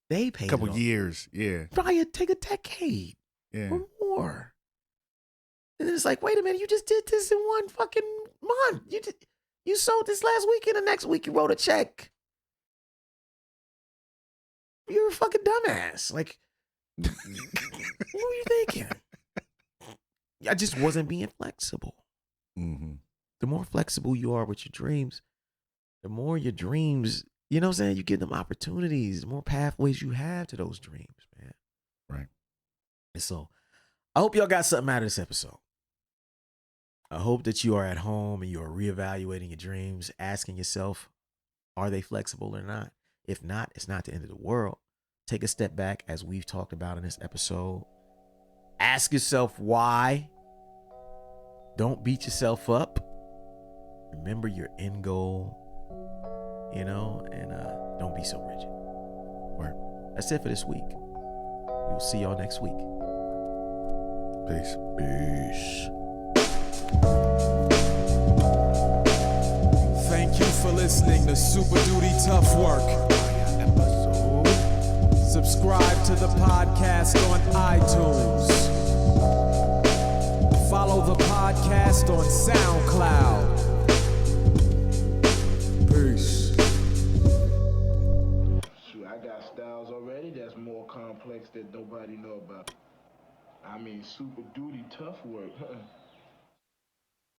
[SPEAKER 1] they paid
[SPEAKER 2] A couple
[SPEAKER 1] it off.
[SPEAKER 2] years. Yeah.
[SPEAKER 1] Probably take a decade
[SPEAKER 2] Yeah.
[SPEAKER 1] or more. And it's like, wait a minute, you just did this in one fucking month. You sold this last week, and the next week you wrote a check. You're a fucking dumbass. Like, what were you thinking? I just wasn't being flexible.
[SPEAKER 2] Mm-hmm.
[SPEAKER 1] The more flexible you are with your dreams, the more your dreams, you know what I'm saying? You give them opportunities, the more pathways you have to those dreams, man.
[SPEAKER 2] Right.
[SPEAKER 1] And so I hope y'all got something out of this episode. I hope that you are at home and you are reevaluating your dreams, asking yourself, are they flexible or not? If not, it's not the end of the world. Take a step back, as we've talked about in this episode. Ask yourself why. Don't beat yourself up. Remember your end goal, and don't be so rigid.
[SPEAKER 2] Word.
[SPEAKER 1] That's it for this week. We'll see y'all next week.
[SPEAKER 2] Peace.
[SPEAKER 1] Peace.
[SPEAKER 3] Thank you for listening to Super Duty Tough Work. Subscribe to the podcast on iTunes. Follow the podcast on SoundCloud. Peace.
[SPEAKER 5] Shoot, I got styles already that's more complex that nobody know about. I mean, super duty tough work, huh?